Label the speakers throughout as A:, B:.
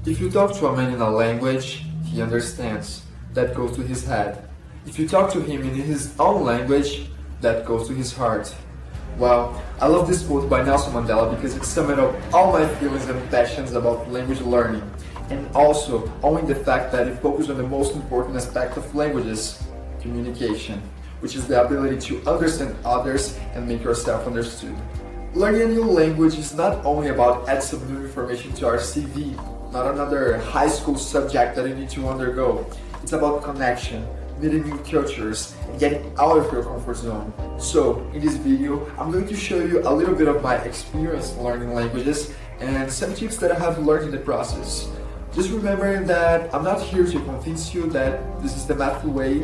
A: If you talk to a man in a language, he understands. That goes to his head. If you talk to him in his own language, that goes to his heart. Well, I love this quote by Nelson Mandela because it summed up all my feelings and passions about language learning, and also owning the fact that it focuses on the most important aspect of languages, communication, which is the ability to understand others and make yourself understood. Learning a new language is not only about adding some new information to our CV, not another high school subject that you need to undergo. It's about connection, meeting new cultures, and getting out of your comfort zone. So, in this video, I'm going to show you a little bit of my experience learning languages and some tips that I have learned in the process. Just remember that I'm not here to convince you that this is the method way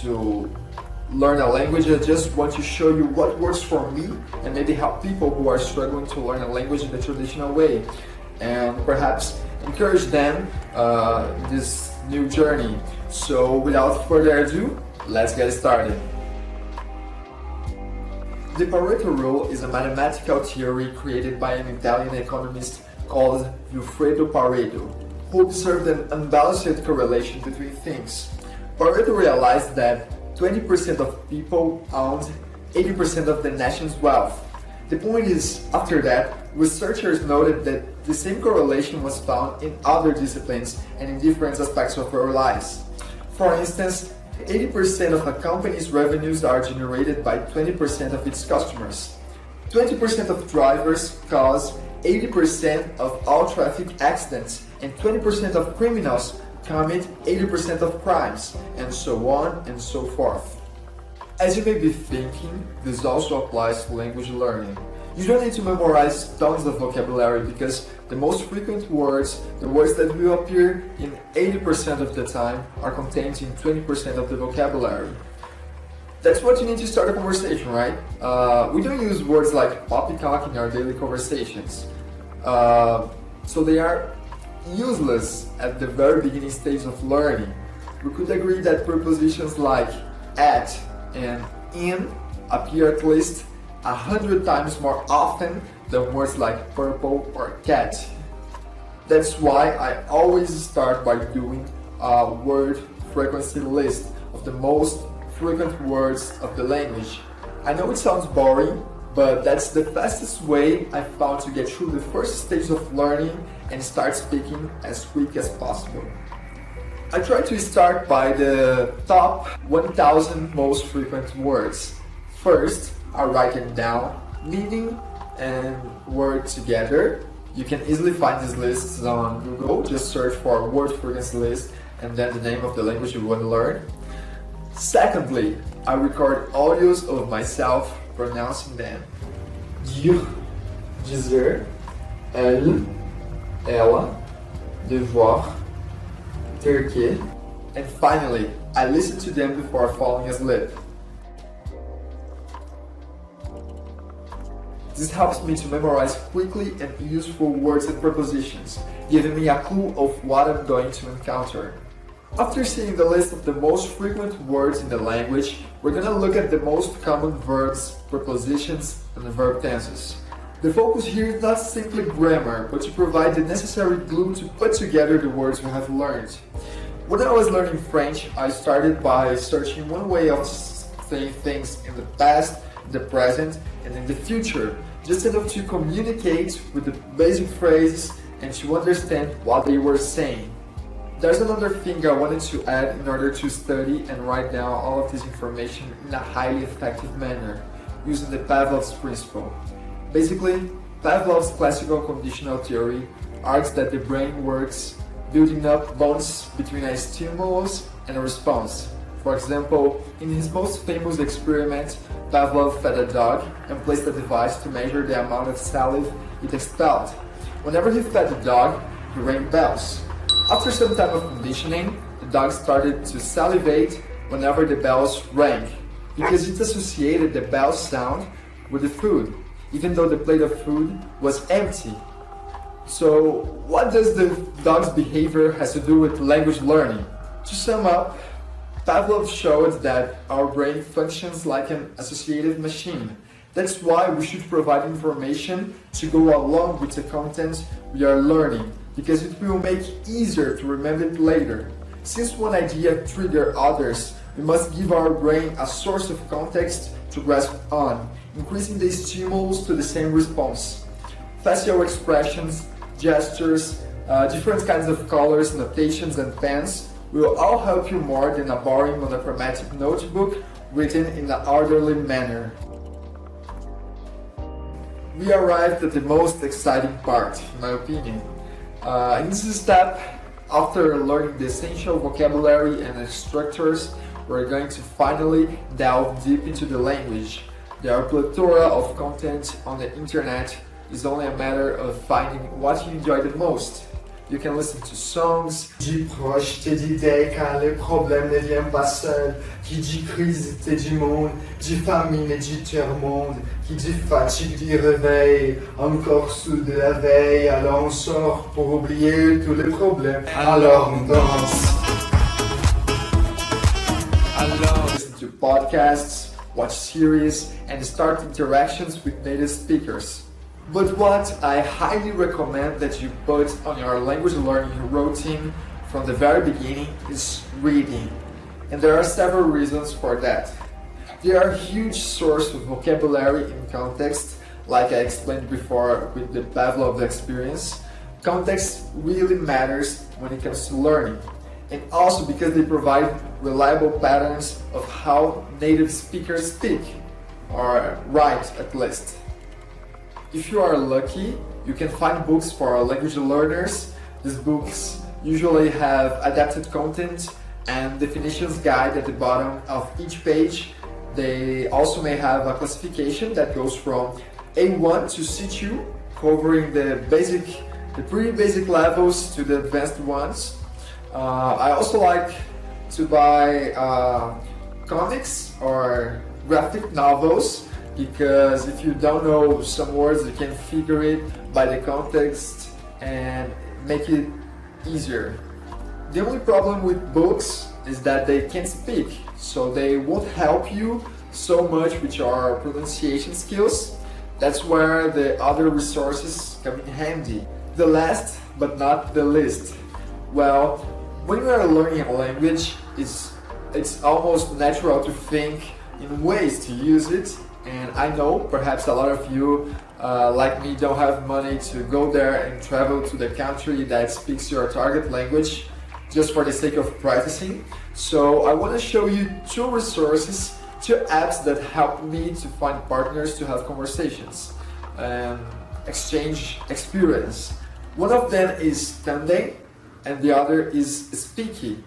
A: to learn a language. I just want to show you what works for me and maybe help people who are struggling to learn a language in the traditional way, and perhaps encourage them in this new journey. So without further ado, let's get started. The Pareto rule is a mathematical theory created by an Italian economist called Vilfredo Pareto, who observed an unbalanced correlation between things. Pareto realized that 20% of people owned 80% of the nation's wealth. The point is, after that, researchers noted that the same correlation was found in other disciplines and in different aspects of our lives. For instance, 80% of a company's revenues are generated by 20% of its customers. 20% of drivers cause 80% of all traffic accidents, and 20% of criminals commit 80% of crimes, and so on and so forth. As you may be thinking, this also applies to language learning. You don't need to memorize tons of vocabulary because the most frequent words, the words that will appear in 80% of the time, are contained in 20% of the vocabulary. That's what you need to start a conversation, right? We don't use words like poppycock in our daily conversations. So they are useless at the very beginning stage of learning. We could agree that prepositions like at and in appear at least 100 times more often than words like purple or cat. That's why I always start by doing a word frequency list of the most frequent words of the language. I know it sounds boring, but that's the fastest way I found to get through the first stage of learning and start speaking as quick as possible. I try to start by the top 1000 most frequent words. First, I write them down, meaning and word together. You can easily find these lists on Google. Just search for word frequency list and then the name of the language you want to learn. Secondly, I record audios of myself pronouncing them. Dire, dizer, elle, ela, devoir, ter que, and finally, I listen to them before falling asleep. This helps me to memorize quickly and useful words and prepositions, giving me a clue of what I'm going to encounter. After seeing the list of the most frequent words in the language, we're gonna look at the most common verbs, prepositions, and verb tenses. The focus here is not simply grammar, but to provide the necessary glue to put together the words we have learned. When I was learning French, I started by searching one way of saying things in the past, the present, and in the future, just enough to communicate with the basic phrases and to understand what they were saying. There's another thing I wanted to add in order to study and write down all of this information in a highly effective manner, using the Pavlov's principle. Basically, Pavlov's classical conditional theory argues that the brain works building up bonds between a stimulus and a response. For example, in his most famous experiment, Pavlov fed a dog and placed a device to measure the amount of saliva it expelled. Whenever he fed the dog, he rang bells. After some time of conditioning, the dog started to salivate whenever the bells rang, because it associated the bell sound with the food, even though the plate of food was empty. So, what does the dog's behavior has to do with language learning? To sum up, Pavlov showed that our brain functions like an associative machine. That's why we should provide information to go along with the content we are learning, because it will make it easier to remember it later. Since one idea triggers others, we must give our brain a source of context to grasp on, increasing the stimulus to the same response. Facial expressions, gestures, different kinds of colors, notations, and pens will all help you more than a boring monochromatic notebook written in an orderly manner. We arrived at the most exciting part, in my opinion. In this step, after learning the essential vocabulary and structures, we're going to finally delve deep into the language. There are a plethora of content on the internet. It's only a matter of finding what you enjoy the most. You can listen to songs.
B: Dit proche, t'es d'idées quand les problèmes ne viennent pas seuls. Qui dit crise, t'es du monde. Dit famine et dit tiers-monde. Qui dit fatigue, dit réveil. Encore sous de la veille. Alors on sort pour oublier tous les problèmes. Alors on danse.
A: Listen to podcasts, watch series, and start interactions with native speakers. But what I highly recommend that you put on your language learning routine from the very beginning is reading. And there are several reasons for that. They are a huge source of vocabulary in context, like I explained before with the Pavlov experience. Context really matters when it comes to learning. And also because they provide reliable patterns of how native speakers speak, or write at least. If you are lucky, you can find books for language learners. These books usually have adapted content and definitions guide at the bottom of each page. They also may have a classification that goes from A1 to C2, covering the pretty basic levels to the advanced ones. I also like to buy comics or graphic novels, because if you don't know some words, you can figure it by the context and make it easier. The only problem with books is that they can't speak, so they won't help you so much with your pronunciation skills. That's where the other resources come in handy. The last but not the least. Well, when we are learning a language, it's almost natural to think in ways to use it. And I know perhaps a lot of you, like me, don't have money to go there and travel to the country that speaks your target language just for the sake of practicing. So I want to show you two resources, two apps that help me to find partners to have conversations and exchange experience. One of them is Tandem and the other is Speaky.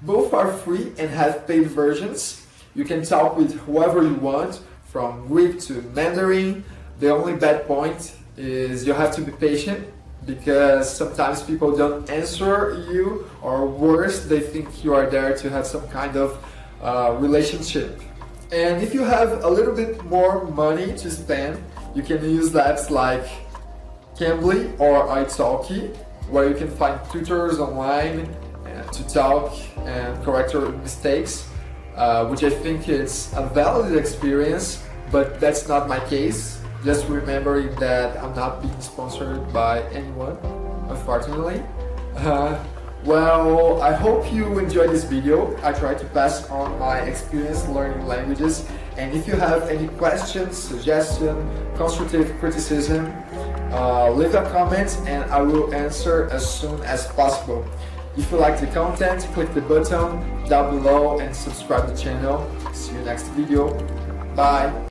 A: Both are free and have paid versions. You can talk with whoever you want, from Greek to Mandarin. The only bad point is you have to be patient, because sometimes people don't answer you, or worse, they think you are there to have some kind of relationship. And if you have a little bit more money to spend, you can use apps like Cambly or italki, where you can find tutors online to talk and correct your mistakes, which I think is a valid experience, but that's not my case. Just remembering that I'm not being sponsored by anyone, unfortunately. Well, I hope you enjoyed this video. I tried to pass on my experience learning languages, and if you have any questions, suggestions, constructive criticism, leave a comment and I will answer as soon as possible. If you like the content, click the button down below and subscribe to the channel. See you next video. Bye.